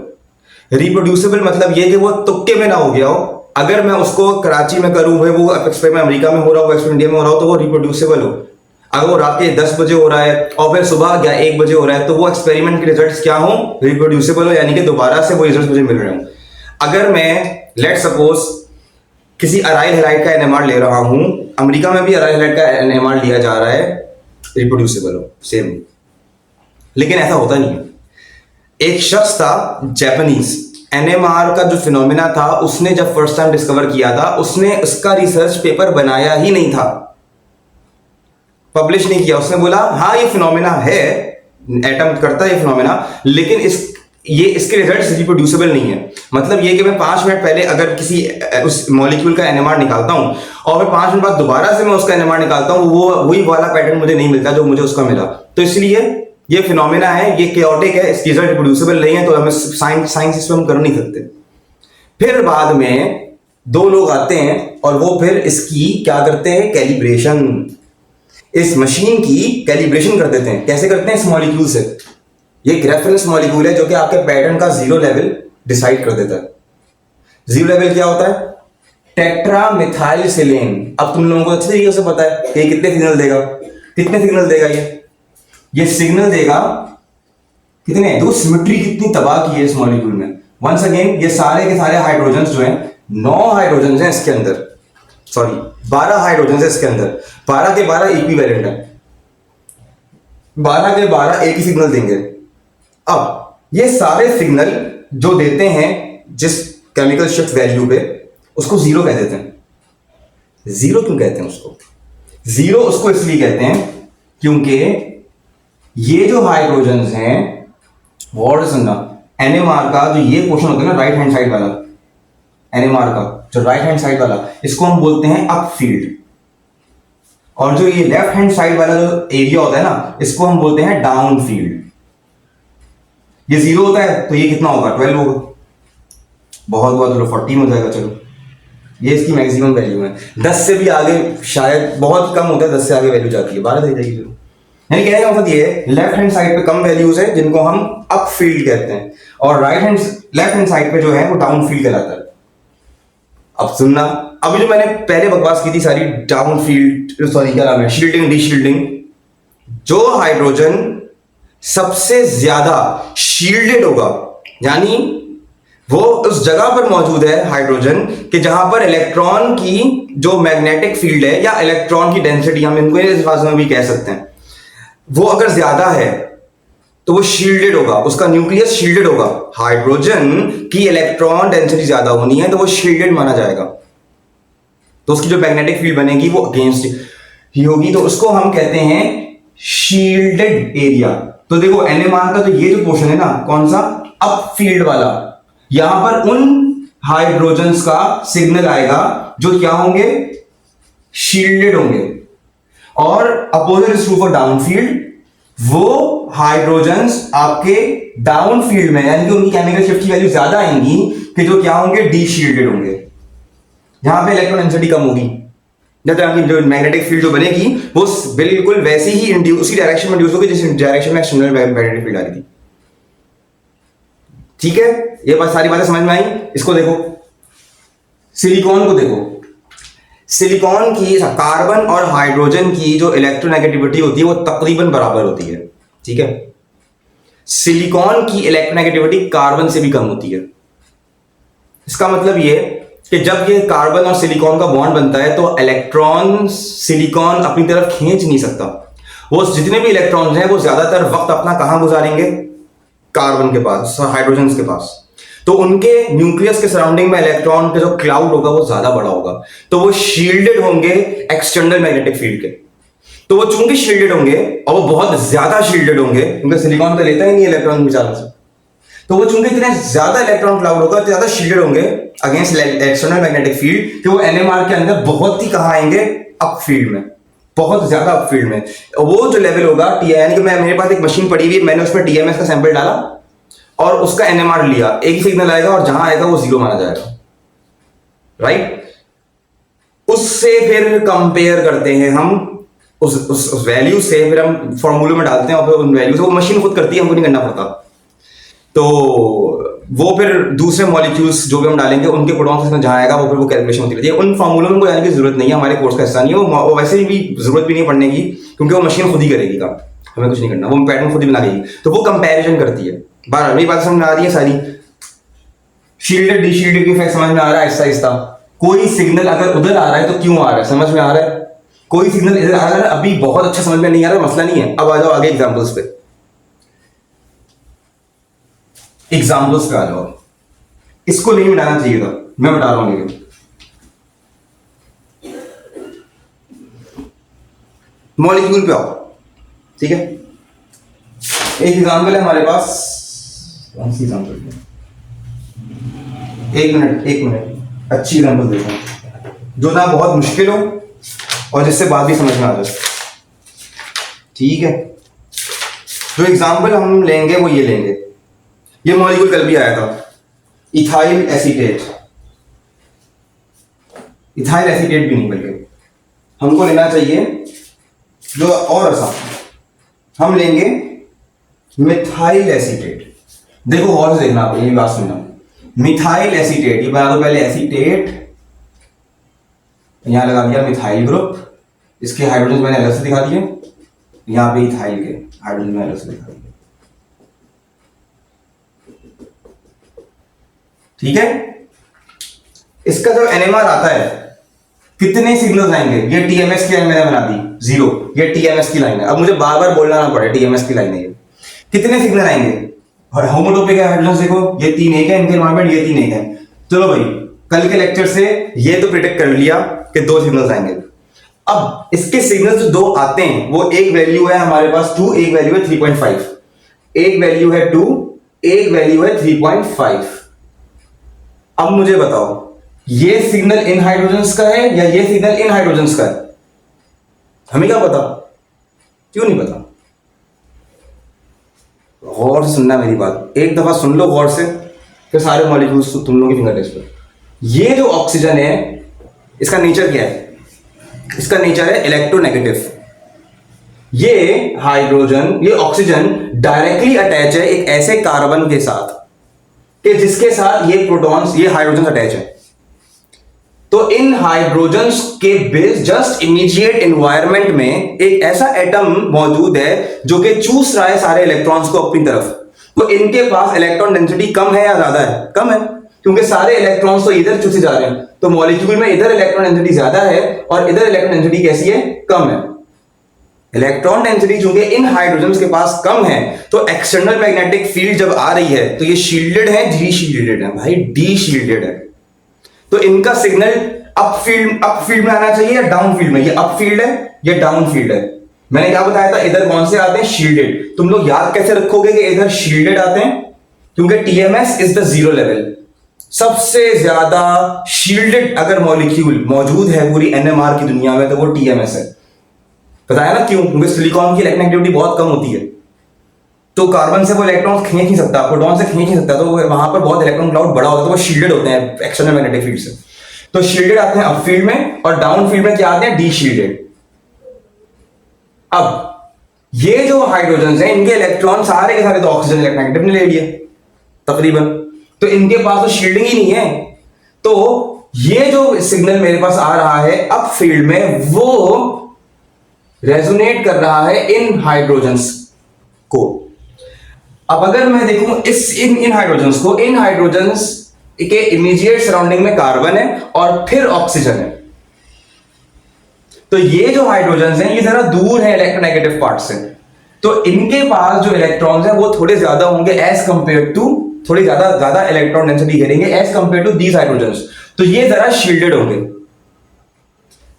रिप्रोड्यूसेबल मतलब ये कि वो तुक्के में ना हो गया हो। अगर मैं उसको कराची में करूं, वो एक्सपेरिमेंट अमेरिका में हो रहा हो, एक्सपेरिमेंट इंडिया में हो रहा हो, तो वो रिप्रोड्यूसेबल हो। अगर वो रात के 10 बजे हो रहा है और फिर सुबह 1 बजे हो रहा है, तो वो एक्सपेरिमेंट के रिजल्ट्स क्या हो, रिप्रोड्यूसेबल हो, यानी कि दोबारा से वो रिजल्ट्स मुझे मिल रहे हो। अगर मैं लेट सपोज किसी अराइल हैलाइड का एनएमआर ले रहा हूं, अमेरिका में भी अराइल हैलाइड का एनएमआर लिया जा रहा है, रिप्रोड्यूसेबल हो सेम। लेकिन ऐसा होता नहीं है। एक शख्स था जापानीज, एनएमआर का जो फिनोमेना था उसने जब फर्स्ट टाइम डिस्कवर किया था, उसने उसका रिसर्च पेपर बनाया ही नहीं था, पब्लिश नहीं किया। उसने बोला हाँ ये फिनोमेना है, एटम करता है ये फिनोमेना, लेकिन इसके रिजल्ट्स रिप्रोड्यूसेबल नहीं है। मतलब ये कि मैं 5 मिनट पहले अगर किसी उस मॉलिक्यूल का एनएमआर निकालता हूं और फिर 5 मिनट बाद दोबारा से मैं उसका एनएमआर निकालता हूं, वो वही वाला पैटर्न मुझे नहीं मिलता जो मुझे उसका मिला। तो इसलिए ये फिनोमेना है, ये केओटिक है, इसकी रिजल्ट रिप्रोड्यूसेबल नहीं है, तो हमें साइंस इसमें हम कर नहीं सकते। फिर बाद में 2 लोग आते हैं और वो फिर इसकी क्या करते हैं, कैलिब्रेशन, इस मशीन की कैलिब्रेशन कर देते हैं। कैसे करते हैं, इस मॉलिक्यूल से। ये एक रेफरेंस मॉलिक्यूल है जो कि आपके पैटर्न का 0 लेवल डिसाइड कर देता है। 0 लेवल क्या होता है, टेट्रा मिथाइल सिलेन। अब तुम लोगों को अच्छे तरीके से पता है कि कितने सिग्नल देगा, कितने सिग्नल देगा ये सिग्नल देगा कितने, देखो सिमेट्री कितनी तबाह की है इस मॉलिक्यूल में। वंस अगेन ये सारे के सारे हाइड्रोजन जो हैं, 9 हाइड्रोजन हैं इसके अंदर, सॉरी 12 हाइड्रोजन है इसके अंदर, 12 के 12 इक्विवेलेंट है, 12 के 12 एक ही सिग्नल देंगे। अब ये सारे सिग्नल जो देते हैं जिस केमिकल शिफ्ट वैल्यू पे, उसको 0 कह देते हैं। 0 क्यों कहते हैं उसको, 0 उसको इसलिए कहते हैं क्योंकि ये जो हाइड्रोजन हैं, वर्ड सुनना, एनएमआर का जो ये पोर्शन होता है ना राइट हैंड साइड वाला एनएमआर का, जो राइट हैंड साइड वाला, इसको हम बोलते हैं अप फील्ड। और जो ये लेफ्ट हैंड साइड वाला जो एरिया होता है ना, इसको हम बोलते हैं डाउन फील्ड। ये 0 होता है तो ये कितना होगा, 12 होगा। बहुत बहुत चलो 14 हो जाएगा। चलो ये इसकी मैक्सिमम वैल्यू है। 10 से भी आगे शायद बहुत कम होता है, 10 से आगे वैल्यू जाती है 12 तक जाएगी। चलो यानी कहने का मतलब ये है, लेफ्ट हैंड साइड पे कम वैल्यूज है जिनको हम अप फील्ड कहते हैं, और लेफ्ट हैंड साइड पे जो है वो डाउन फील्ड कहलाता है। अब सुनना, अभी जो मैंने पहले बकवास की थी सारी डाउन फील्ड, सॉरी क्या नाम है, शील्डिंग डीशील्डिंग, जो हाइड्रोजन सबसे ज्यादा शील्डेड होगा, यानी वो उस जगह पर मौजूद है हाइड्रोजन कि जहां पर इलेक्ट्रॉन की जो मैग्नेटिक फील्ड है या इलेक्ट्रॉन की डेंसिटी, हम इनको इस भाषा में भी कह सकते हैं, वो अगर ज्यादा है तो वो शील्डेड होगा, उसका न्यूक्लियस शील्डेड होगा। हाइड्रोजन की इलेक्ट्रॉन डेंसिटी ज्यादा होनी है तो वो शील्डेड माना जाएगा, तो उसकी जो मैग्नेटिक फील्ड बनेगी वो अगेंस्ट ही होगी, तो उसको हम कहते हैं शील्डेड एरिया। तो देखो NMR का तो ये जो पोर्शन है ना, कौन सा, अप फील्ड वाला, यहां पर उन हाइड्रोजन्स का सिग्नल आएगा जो क्या होंगे, शील्डेड होंगे। और opposite is true for down field, वो हाइड्रोजन्स आपके डाउन फील्ड में, यानी कि उनकी केमिकल शिफ्ट की वैल्यू ज्यादा आएंगी कि जो क्या होंगे, डी शील्डेड होंगे, यहां पे इलेक्ट्रॉन डेंसिटी कम होगी। जो मैग्नेटिक फील्ड जो बनेगी वो बिल्कुल वैसे ही उसी डायरेक्शन में इंड्यूस होगी जिस डायरेक्शन में एक्सटर्नल मैग्नेटिक फील्ड आ रही थी। ठीक है, ये बात सारी बातें समझ में आई। इसको देखो, सिलिकॉन को देखो, सिलिकॉन की, कार्बन और हाइड्रोजन की जो इलेक्ट्रोनेगेटिविटी होती है वो तकरीबन बराबर होती है। ठीक है, सिलिकॉन की इलेक्ट्रोनेगेटिविटी कार्बन से भी कम होती है। इसका मतलब ये कि जब ये कार्बन और सिलिकॉन का बॉन्ड बनता है तो इलेक्ट्रॉन सिलिकॉन अपनी तरफ खींच नहीं सकता। वो जितने भी इलेक्ट्रॉन्स हैं वो ज्यादातर वक्त अपना कहां गुजारेंगे, कार्बन के पास, हाइड्रोजन के पास। तो उनके न्यूक्लियस के सराउंडिंग में इलेक्ट्रॉन का जो क्लाउड होगा वो ज्यादा बड़ा होगा, तो वो शील्डेड होंगे एक्सटर्नल मैग्नेटिक फील्ड के। तो वो चूंकि शील्डेड होंगे और वो बहुत ज्यादा शील्डेड होंगे, क्योंकि सिलिकॉन तो लेता ही नहीं इलेक्ट्रॉन बेचारा से, तो वो चूंकि इतने ज्यादा इलेक्ट्रॉन क्लाउड होगा तो ज्यादा शील्डेड होंगे अगेंस्ट एक्सटर्नल मैग्नेटिक फील्ड कि वो NMR के अंदर बहुत ही कहां आएंगे, अप फील्ड में, बहुत ज्यादा अप फील्ड में। वो जो लेवल होगा यानी कि मेरे पास एक मशीन पड़ी हुई है, मैंने उस पर TMS का सैंपल डाला और उसका NMR लिया, एक ही सिग्नल आएगा और जहां आएगा वो 0 माना जाएगा, राइट। उससे फिर कंपेयर करते हैं हम, उस वैल्यू से फिर हम फॉर्मूले में डालते हैं और फिर उन वैल्यू से वो मशीन खुद करती है, हमको नहीं करना पड़ता। तो वो फिर दूसरे मॉलिक्यूल्स जो भी हम डालेंगे उनके प्रोडक्ट्स में जहां आएगा वो फिर वो कैलकुलेशन होती रहती है। उन फॉर्मूलों में कोई जाने की जरूरत नहीं है, हमारे कोर्स का हिस्सा नहीं है वो वैसे भी जरूरत भी नहीं पड़ने की, क्योंकि वो मशीन खुद ही करेगी काम, हमें कुछ नहीं करना, वो पैटर्न खुद ही बना देगी। तो वो कंपैरिजन करती है। बारह मेरी बात समझ में आ रही है सारी, शील्डेड डीशील्डेड की इफेक्ट समझ में आ रहा है आहिस्ता आहिस्ता। कोई सिग्नल अगर उधर आ रहा है तो क्यों आ रहा है, समझ में आ रहा है। कोई सिग्नल इधर आ रहा है, अभी बहुत अच्छा समझ में नहीं आ रहा, मसला नहीं है। अब आ जाओ आगे एग्जांपल्स पे, एग्जांपल्स पे आ जाओ। इसको नहीं मिटाना चाहिए था, मैं बता रहा हूं। लेकिन मॉलिक्यूल पे आओ, ठीक है। एक एग्जांपल है हमारे पास, कौन सी एग्जांपल है, एक मिनट अच्छी एग्जांपल देखो जो ना बहुत मुश्किल हो और जिससे बात भी समझ में आ जाए, ठीक है। जो एग्जांपल हम लेंगे वो ये लेंगे, ये मॉलिक्यूल कल भी आया था, इथाइल एसीटेट। इथाइल एसीटेट भी नहीं, बल्कि हमको लेना चाहिए जो और आसान, हम लेंगे मिथाइल एसीटेट। देखो और से देखना, आप ये बात सुनना, मिथाइल एसीटेट, ये बना दो पहले एसीटेट, यहां लगा दिया मिथाइल ग्रुप, इसके हाइड्रोजन मैंने अलग से दिखा दिए, यहां पे इथाइल के हाइड्रोजन मैंने अलग से दिखा दिए, ठीक है। इसका जब NMR आता है कितने सिग्नल्स आएंगे, ये TMS की लाइन मैंने बना दी 0, ये TMS की लाइन है। अब मुझे बार बार बोलना ना पड़े, TMS की लाइन है ये। कितने सिग्नल आएंगे, और होमोटोपिक हाइड्रोजन देखो, ये 3 एक है इनके एनवायरमेंट, ये 3 एक है। चलो भाई, कल के लेक्चर से ये तो प्रिडिक्ट कर लिया कि 2 सिग्नल्स आएंगे। अब इसके सिग्नल्स जो 2 आते हैं वो एक वैल्यू है हमारे पास 2, एक वैल्यू है 3.5, एक वैल्यू है 2, एक वैल्यू है 3.5। अब मुझे बताओ ये सिग्नल इन हाइड्रोजन्स का है या ये सिग्नल इन हाइड्रोजन्स का है? हमें क्या पता? क्यों नहीं पता? गौर से सुनना मेरी बात, एक दफा सुन लो गौर से, फिर सारे मॉलिक्यूल्स तुम लोगों की फिंगर टिप्स पर। ये जो ऑक्सीजन है इसका नेचर क्या है? इसका नेचर है इलेक्ट्रोनेगेटिव। ये हाइड्रोजन, ये ऑक्सीजन डायरेक्टली अटैच है एक ऐसे कार्बन के साथ कि जिसके साथ ये प्रोटॉन्स, ये हाइड्रोजन अटैच है। तो इन हाइड्रोजन्स के बेस जस्ट इमीडिएट एनवायरनमेंट में एक ऐसा एटम मौजूद है जो कि चूस रहा है सारे इलेक्ट्रॉन्स को अपनी तरफ। तो इनके पास इलेक्ट्रॉन डेंसिटी कम है या ज्यादा है? कम है, क्योंकि सारे इलेक्ट्रॉन्स तो इधर चूसे जा रहे हैं। तो मॉलिक्यूल में इधर इलेक्ट्रॉन डेंसिटी ज्यादा है और इधर इलेक्ट्रॉन डेंसिटी कैसी है? कम है। इलेक्ट्रॉन डेंसिटी चूंकि इन हाइड्रोजन्स के पास कम है, तो एक्सटर्नल मैग्नेटिक फील्ड जब आ रही है तो ये शील्डेड है, डी शील्डेड है भाई, डी शील्डेड है। तो इनका सिग्नल अप फील्ड में आना चाहिए या डाउन फील्ड में? ये अप फील्ड है, ये डाउन फील्ड है। मैंने क्या बताया था, इधर कौन से आते हैं? शील्डेड। तुम लोग याद कैसे रखोगे कि इधर शील्डेड आते हैं? क्योंकि TMS is the zero level. सबसे ज्यादा शील्डेड अगर मॉलिक्यूल मौजूद है पूरी एनएमआर की दुनिया में तो वो टीएमएस है। बताया ना क्यों? क्योंकि सिलिकॉन की इलेक्ट्रोनेगेटिविटी बहुत कम होती है, तो कार्बन से वो इलेक्ट्रॉन खींच नहीं सकता, प्रोटॉन से खींच नहीं सकता, तो वहां पर बहुत इलेक्ट्रॉन क्लाउड बड़ा होता है, तो वो शील्डेड होते हैं एक्सटर्नल मैग्नेटिक फील्ड से। तो शील्डेड आते हैं अप फील्ड में और डाउन फील्ड में क्या आते हैं? D shielded. अब ये जो हाइड्रोजन है इनके इलेक्ट्रॉन सारे के सारे तो ऑक्सीजन इलेक्ट्रोनेगेटिव ने ले लिए तकरीबन, तो इनके पास तो शील्डिंग ही नहीं है। तो ये जो सिग्नल मेरे पास आ रहा है अप फील्ड में, वो रेजोनेट कर रहा है इन हाइड्रोजन्स को। अब अगर मैं देखूं इस इन हाइड्रोजन्स को, इन हाइड्रोजन्स के इमीडिएट सराउंडिंग में कार्बन है और फिर ऑक्सीजन है। तो ये जो हाइड्रोजन्स हैं ये जरा दूर है इलेक्ट्रोनेगेटिव पार्ट से, तो इनके पास जो इलेक्ट्रॉन्स हैं वो थोड़े ज्यादा होंगे एज कंपेयर टू, थोड़ी ज्यादा इलेक्ट्रॉन डेंसिटी घेरेंगे as compare to these hydrogens. तो ये जरा शील्डेड होंगे,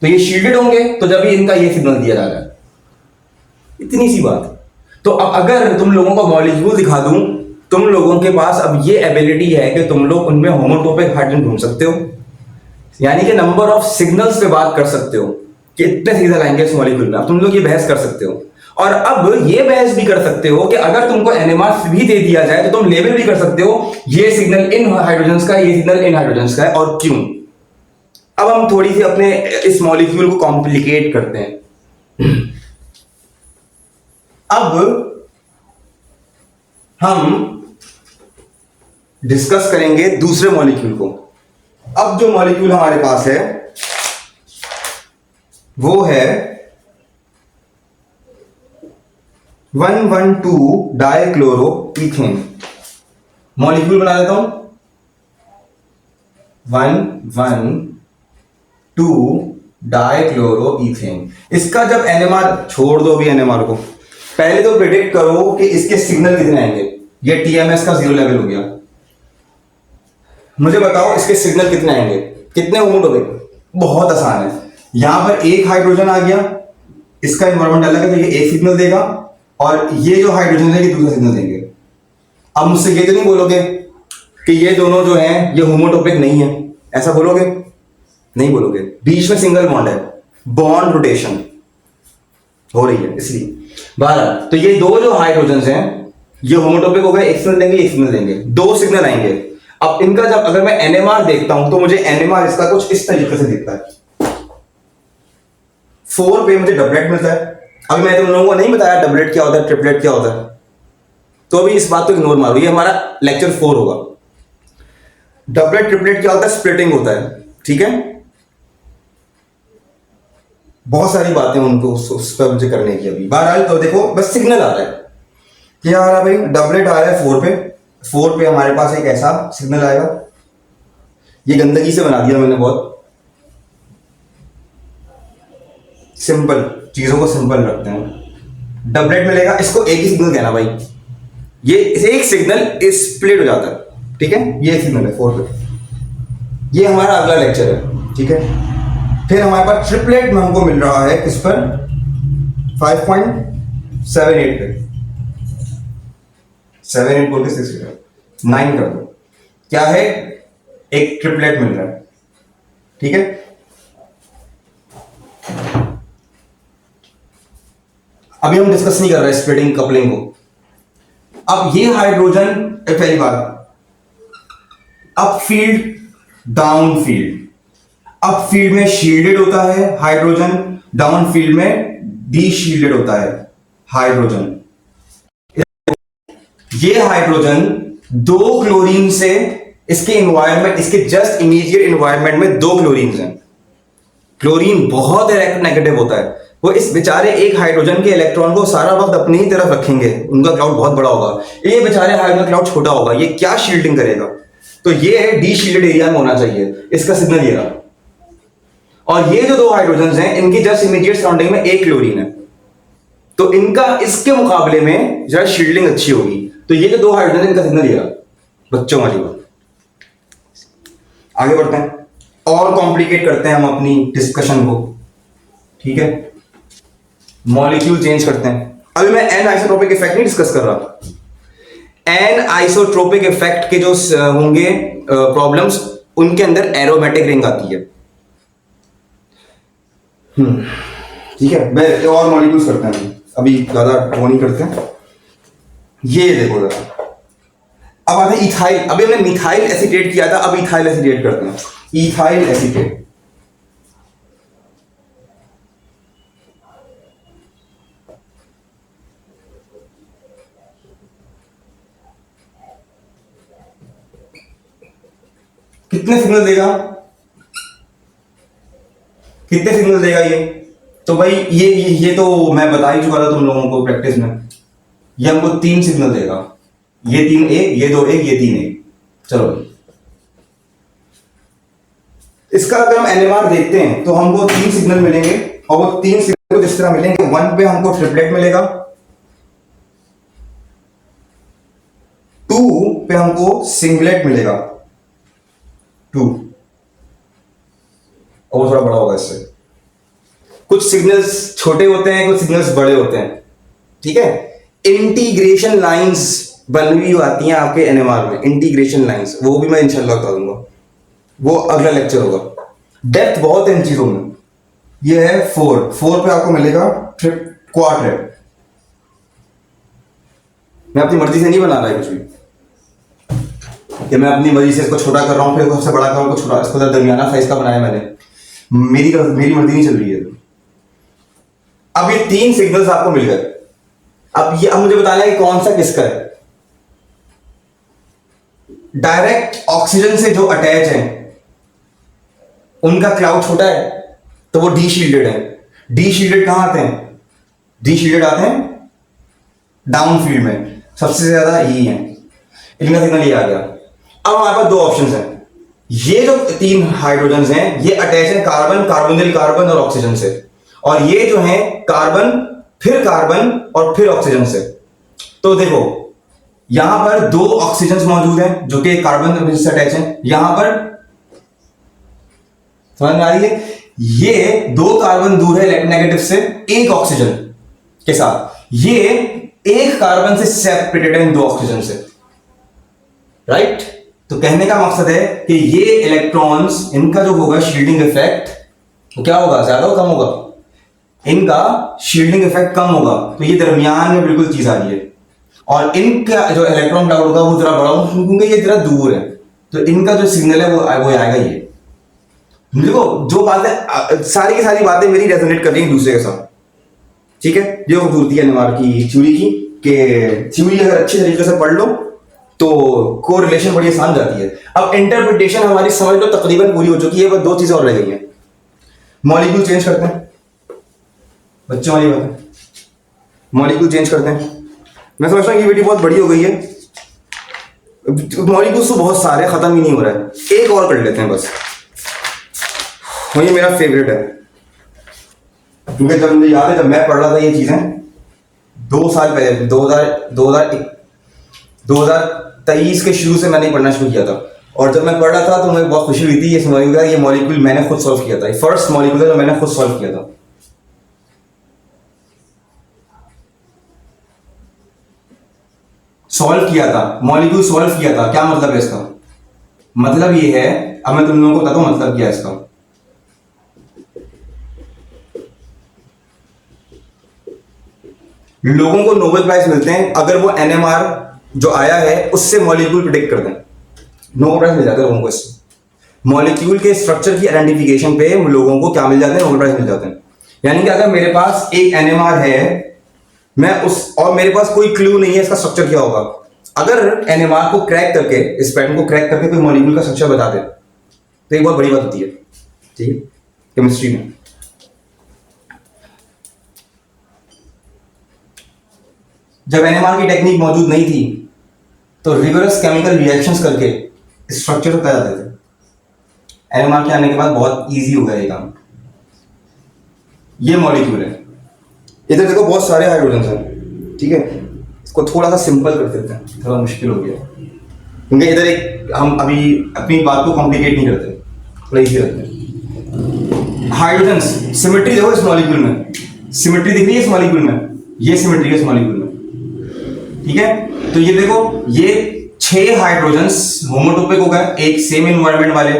तो ये शील्डेड होंगे, तो जब इनका ये सिग्नल दिया जा रहा है। इतनी सी बात। तो अब अगर तुम लोगों को मॉलिक्यूल दिखा दूं, तुम लोगों के पास अब ये एबिलिटी है कि तुम लोग उनमें होमोटोपिक हाइड्रोजन ढूंढ सकते हो, यानी कि नंबर ऑफ सिग्नल्स पे बात कर सकते हो कि इतने सिग्नल आएंगे इस मॉलिक्यूल में। अब तुम लोग ये बहस कर सकते हो, और अब ये बहस भी कर सकते हो कि अगर तुमको एनएमआर भी दे दिया जाए तो तुम लेबल भी कर सकते हो ये सिग्नल इन हाइड्रोजन्स का, ये सिग्नल इन हाइड्रोजन्स का है, और क्यों। अब हम थोड़ी सी अपने इस मॉलिक्यूल को कॉम्प्लिकेट करते हैं। अब हम डिस्कस करेंगे दूसरे मॉलिक्यूल को। अब जो मॉलिक्यूल हमारे पास है वो है 112 डाइक्लोरोइथेन। मॉलिक्यूल बना देता हूं, 112 डाइक्लोरोइथेन। इसका जब एनएमआर, छोड़ दो अभी एनएमआर को, पहले तो प्रिडिक्ट करो कि इसके सिग्नल कितने आएंगे। ये टीएमएस का जीरो लेवल हो गया, मुझे बताओ इसके सिग्नल कितने आएंगे, कितने मूवमेंट हो गए। बहुत आसान है, यहां पर एक हाइड्रोजन आ गया, इसका एनवायरमेंट अलग है तो ये एक सिग्नल देगा, और ये जो हाइड्रोजन है ये दूसरा सिग्नल देंगे। अब मुझसे ये तो नहीं बोलोगे कि ये दोनों जो हैं ये होमोटोपिक नहीं है, ऐसा बोलोगे? नहीं बोलोगे। बीच में सिंगल बॉन्ड है, बॉन्ड रोटेशन हो रही है इसलिए। 12, तो ये दो जो हाइड्रोजन हैं ये होमोटोपिक हो गए, एक सिग्नल देंगे, एक सिग्नल देंगे, दो सिग्नल आएंगे। अब इनका जब अगर मैं एनएमआर देखता हूं तो मुझे एनएमआर इसका कुछ इस तरीके से दिखता है। 4 पे मुझे डबलेट मिलता है। अभी मैं तुम लोगों को नहीं बताया डबलेट क्या होता है, ट्रिपलेट क्या होता है, तो अभी इस बात को इग्नोर मारो, ये हमारा लेक्चर 4 होगा। डबलेट ट्रिपलेट क्या होता है? स्प्लिटिंग होता है, ठीक है। बहुत सारी बातें उनको उस पर मुझे करने की अभी। बहरहाल तो देखो बस सिग्नल आ रहा है, क्या आ रहा है भाई? डबलेट आ रहा है 4 पे। 4 पे हमारे पास एक ऐसा सिग्नल आएगा, ये गंदगी से बना दिया मैंने, बहुत सिंपल, चीजों को सिंपल रखते हैं। डबलेट मिलेगा, इसको एक ही सिग्नल कहना भाई, ये एक सिग्नल स्प्लिट हो जाता है, ठीक है। ये सिग्नल है 4 पे, ये हमारा अगला लेक्चर है, ठीक है। फिर हमारे पास ट्रिपलेट में हमको मिल रहा है किस पर? 5.78 पे। 7 बोल के 6 9 कर दो, क्या है? एक ट्रिपलेट मिल रहा है, ठीक है, अभी हम डिस्कस नहीं कर रहे स्प्लिटिंग कपलिंग को। अब ये हाइड्रोजन, पहली बात, up field down field, up field में शील्डेड होता है हाइड्रोजन, डाउन फील्ड में डी शील्डेड होता है हाइड्रोजन। ये हाइड्रोजन दो क्लोरीन से, इसके एनवायरमेंट, इसके जस्ट इमीडिएट एनवायरमेंट में दो क्लोरीन हैं। क्लोरीन बहुत इलेक्ट्रोनेगेटिव होता है, वो इस बेचारे एक हाइड्रोजन के इलेक्ट्रॉन को सारा वक्त अपनी ही तरफ रखेंगे, उनका क्लाउड बहुत बड़ा होगा, ये बेचारे हाइड्रोजन क्लाउड छोटा होगा, ये क्या शील्डिंग करेगा? तो ये है डी शील्डेड एरिया में होना चाहिए, इसका सिग्नल ये रहा। और ये जो दो हाइड्रोजन हैं, इनकी जस्ट इमीडिएट सराउंडिंग में एक क्लोरीन है, तो इनका इसके मुकाबले में जरा शील्डिंग अच्छी होगी। तो ये जो दो हाइड्रोजन, इनका सिग्नल ये रहा, बच्चों वाली बात। आगे बढ़ते हैं और कॉम्प्लिकेट करते हैं हम अपनी डिस्कशन को, ठीक है, मॉलिक्यूल चेंज करते हैं। अभी मैं एन आइसोट्रोपिक इफेक्ट नहीं डिस्कस कर रहा। एन आइसोट्रोपिक इफेक्ट के जो होंगे प्रॉब्लम्स, उनके अंदर एरोमेटिक रिंग आती है। ठीक है, मैं और मॉलिक्यूल्स करते हैं, अभी ज्यादा वो नहीं करते हैं। ये देखो जरा, अब आते हैं इथाइल। अभी हमने मिथाइल एसीटेट किया था, अब इथाइल एसीटेट करते हैं। इथाइल एसीटेट, कितने सिग्नल देगा? कितने सिग्नल देगा ये? तो भाई ये तो मैं बता ही चुका था तुम लोगों को प्रैक्टिस में, ये हमको 3 सिग्नल देगा, ये 3 एक, ये 2 एक, ये 3 एक। चलो भाई, इसका अगर हम एनएमआर देखते हैं तो हमको 3 सिग्नल मिलेंगे, और वो 3 सिग्नल को जिस तरह मिलेंगे, 1 पे हमको ट्रिपलेट मिलेगा, 2 पे हमको सिंगलेट मिलेगा, 2, और वो थोड़ा बड़ा होगा इससे। कुछ सिग्नल्स छोटे होते हैं, कुछ सिग्नल्स बड़े होते हैं, ठीक है। इंटीग्रेशन लाइंस बनी हुई आती हैं आपके एनएमआर में, इंटीग्रेशन लाइंस, वो भी मैं इंशाल्लाह बता दूंगा, वो अगला लेक्चर होगा। डेप्थ बहुत है इन चीजों में। ये है 4 पे आपको मिलेगा क्वाड्रेट। मैं अपनी मर्जी से नहीं बना रहा है कुछ भी, कि मैं अपनी मर्जी से इसको छोटा कर रहा हूँ, फिर सबसे बड़ा कर रहा हूँ, छोटा, इसको दरमियाना साइज का बनाया मैंने, मेरी मर्जी नहीं चल रही है। अब ये 3 सिग्नल्स आपको मिल गए। अब मुझे बताना है कि कौन सा किसका है। डायरेक्ट ऑक्सीजन से जो अटैच है उनका क्लाउड छोटा है, तो वो डी शील्डेड है। डी शील्डेड कहां आते हैं? डी शील्डेड आते हैं डाउन फील्ड में, सबसे ज्यादा यही है, इनका सिग्नल ये आ गया। अब हमारे पास 2 ऑप्शंस हैं। ये जो 3 हाइड्रोजन हैं, ये अटैच है कार्बन, कार्बोनिल कार्बन और ऑक्सीजन से, और ये जो है कार्बन, फिर कार्बन और फिर ऑक्सीजन से। तो देखो यहां पर 2 ऑक्सीजन मौजूद हैं जो कि कार्बन से अटैच हैं, यहां पर समझ में आ रही है? ये 2 कार्बन दूर है नेगेटिव से 1 ऑक्सीजन के साथ, ये 1 कार्बन से सेपरेटेड है इन 2 ऑक्सीजन से, राइट। तो कहने का मकसद है कि ये इलेक्ट्रॉन्स, इनका जो होगा शील्डिंग इफेक्ट, तो क्या होगा, ज्यादा हो कम होगा? इनका शील्डिंग इफेक्ट कम होगा, तो ये दरमियान में बिल्कुल चीज आ रही है। और इनका जो इलेक्ट्रॉन क्लाउड होगा वो जरा बड़ा होगा, क्योंकि ये जरा दूर है, तो इनका जो सिग्नल है वो आएगा ये। देखो जो बातें, सारी की सारी बातें मेरी रेजोनेट कर रही हैं दूसरे के साथ, ठीक है। जो खूबसूरती है नवार की थ्योरी की, कि थ्योरी अगर अच्छी तरीके से पढ़ लो तो कोरिलेशन बड़ी आसान जाती है। अब इंटरप्रिटेशन हमारी समझ लो तकरीबन पूरी हो चुकी है, बस 2 चीजें और रह गई हैं। मॉलिक्यूल चेंज करते हैं, बच्चों वाली बात है, मॉलिक्यूल चेंज करते हैं। मैं समझता हूँ ये वीडियो बहुत बड़ी हो गई है, मॉलिक्यूल्स तो बहुत सारे, खत्म ही नहीं हो रहा है। एक और कर लेते हैं बस, और ये मेरा फेवरेट है, क्योंकि जब मुझे याद है जब मैं पढ़ रहा था ये चीजें 2 साल पहले, 2023 के शुरू से मैंने पढ़ना शुरू किया था, और जब मैं पढ़ रहा था तो मुझे बहुत खुशी हुई थी। ये समझ गया ये मॉलिक्यूल मैंने खुद सॉल्व किया था, ये फर्स्ट मॉलिक्यूल है जो मैंने खुद सॉल्व किया था। मॉलिक्यूल सॉल्व किया था। क्या मतलब है इसका? मतलब ये है, अब मैं तुम लोगों को बताता हूं मतलब क्या है इसका। लोगों को नोबेल प्राइज मिलते हैं अगर वो एनएमआर जो आया है उससे मॉलिक्यूल प्रिडिक्ट कर दें, नोबेल प्राइज मिल जाता है लोगों को इससे। मॉलिक्यूल के स्ट्रक्चर की आइडेंटिफिकेशन पे लोगों को क्या मिल जाते हैं, नोबेल प्राइज मिल जाते हैं। यानी कि अगर मेरे पास एक एनएमआर है, मैं उस और मेरे पास कोई क्लू नहीं है इसका स्ट्रक्चर क्या होगा, अगर एनएमआर को क्रैक करके, इस पैटर्न को क्रैक करके कोई मॉलिक्यूल का स्ट्रक्चर बता दे तो एक बहुत बड़ी बात होती है, ठीक है, केमिस्ट्री में। जब एनएमआर की टेक्निक मौजूद नहीं थी तो रिगरस केमिकल रिएक्शंस करके स्ट्रक्चर बता जाते थे। एनएमआर के आने के बाद बहुत इजी हो गया ये काम। ये मॉलिक्यूल है, इधर देखो बहुत सारे हाइड्रोजन हैं, ठीक है। इसको थोड़ा सा सिंपल कर देते हैं, थोड़ा मुश्किल हो गया क्योंकि इधर एक हम अभी अपनी बात को कॉम्प्लिकेट नहीं करते, थोड़ा इजी रखते हैं। हाइड्रोजन सिमेट्री देखो इस मॉलिक्यूल में, सिमेट्री दिख रही है इस मॉलिक्यूल में, ये सिमेट्री है इस मॉलिक्यूल में, ठीक है। तो ये देखो ये 6 हाइड्रोजन्स होमोटोपिक हो गए एक सेम एनवायरनमेंट वाले,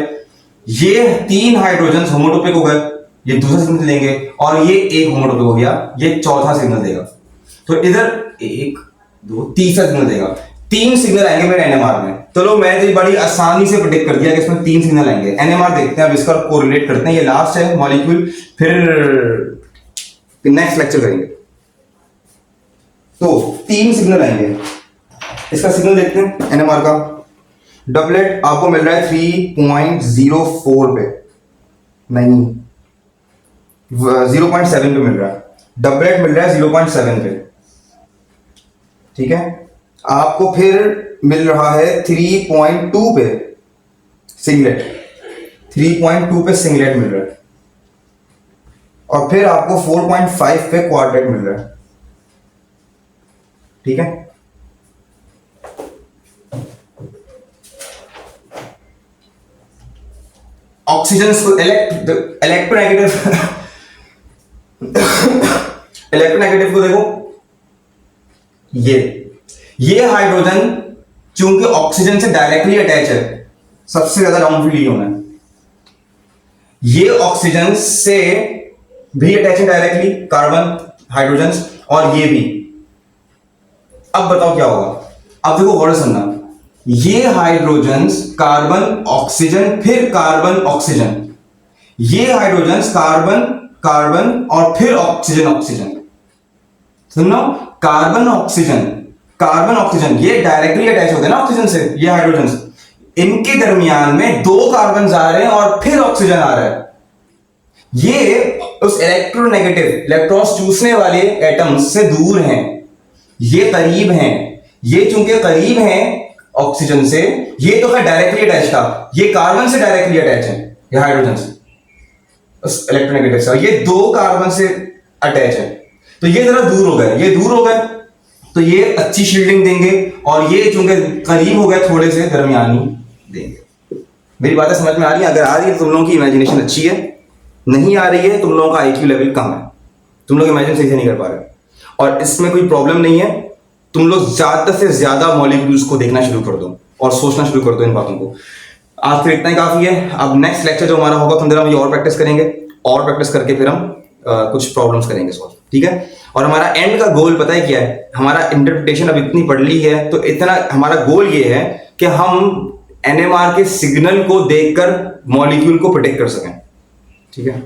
ये 3 हाइड्रोजन्स होमोटोपिक हो गए, ये दूसरा सिग्नल लेंगे, और ये एक होमोटोपिक हो गया, ये चौथा सिग्नल देगा। तो इधर 1 2 तीसरा सिग्नल देगा, 3 सिग्नल आएंगे मेरे एनएमआर में। चलो मैंने तो बड़ी आसानी से प्रेडिक्ट कर दिया कि इसमें 3 सिग्नल आएंगे। एनएमआर देखते हैं अब इसका कोरिलेट करते हैं, ये लास्ट है मॉलिक्यूल, फिर नेक्स्ट लेक्चर करेंगे। तो 3 सिग्नल आएंगे, इसका सिग्नल देखते हैं एनएमआर का। डबलेट आपको मिल रहा है 3.04 पे, नहीं 0.7 पे मिल रहा है, डबलेट मिल रहा है 0.7 पे, ठीक है। आपको फिर मिल रहा है 3.2 पे सिंगलेट, 3.2 पे सिंगलेट मिल रहा है, और फिर आपको 4.5 पे क्वाड्रेट मिल रहा है, ठीक है। ऑक्सीजन इलेक्ट्रोनेगेटिव इलेक्ट्रोनेगेटिव को देखो, ये हाइड्रोजन चूंकि ऑक्सीजन से डायरेक्टली अटैच है, सबसे ज्यादा डाउन फील्ड होना है। ये ऑक्सीजन से भी अटैच है डायरेक्टली, कार्बन हाइड्रोजन, और ये भी। अब बताओ क्या होगा, अब देखो गौर से सुनना, ये हाइड्रोजन्स कार्बन ऑक्सीजन फिर कार्बन ऑक्सीजन, ये हाइड्रोजन्स कार्बन कार्बन और फिर ऑक्सीजन ऑक्सीजन, सुनो, कार्बन ऑक्सीजन ये डायरेक्टली अटैच होते हैं ना ऑक्सीजन से, ये हाइड्रोजन्स, इनके दरमियान में 2 कार्बन आ रहे हैं और फिर ऑक्सीजन आ रहा है। ये उस इलेक्ट्रोनेगेटिव इलेक्ट्रॉन्स चूसने वाले एटम्स से दूर हैं, ये करीब हैं। ये चूंकि करीब हैं ऑक्सीजन से, ये तो है डायरेक्टली अटैच था, ये कार्बन से डायरेक्टली अटैच है, ये हाइड्रोजन से उस इलेक्ट्रोनेगेटिव से, ये 2 कार्बन से अटैच है, तो ये जरा दूर हो गए, ये दूर हो गए, तो ये अच्छी शील्डिंग देंगे, और ये चूंकि करीब हो गए थोड़े से दरमियानी देंगे। मेरी बातें समझ में आ रही है? अगर आ रही है तो तुम लोगों की इमेजिनेशन अच्छी है, नहीं आ रही है तुम लोगों का आईक्यू लेवल कम है, तुम लोग इमेजिन सही से नहीं कर पा रहे, और इसमें कोई प्रॉब्लम नहीं है। तुम लोग ज्यादा से ज्यादा मॉलिक्यूल्स को देखना शुरू कर दो और सोचना शुरू कर दो इन बातों को। आज फिर इतना ही काफी है। अब नेक्स्ट लेक्चर जो हमारा होगा, थोड़ी देर हम ये और प्रैक्टिस करेंगे, और प्रैक्टिस करके फिर हम कुछ प्रॉब्लम्स करेंगे सॉल्व, ठीक है। और हमारा एंड का गोल पता है क्या है? हमारा इंटरप्रिटेशन अब इतनी पढ़ ली है तो इतना हमारा गोल ये है कि हम एनएमआर के सिग्नल को देखकर मॉलिक्यूल को प्रेडिक्ट कर सकें, ठीक है।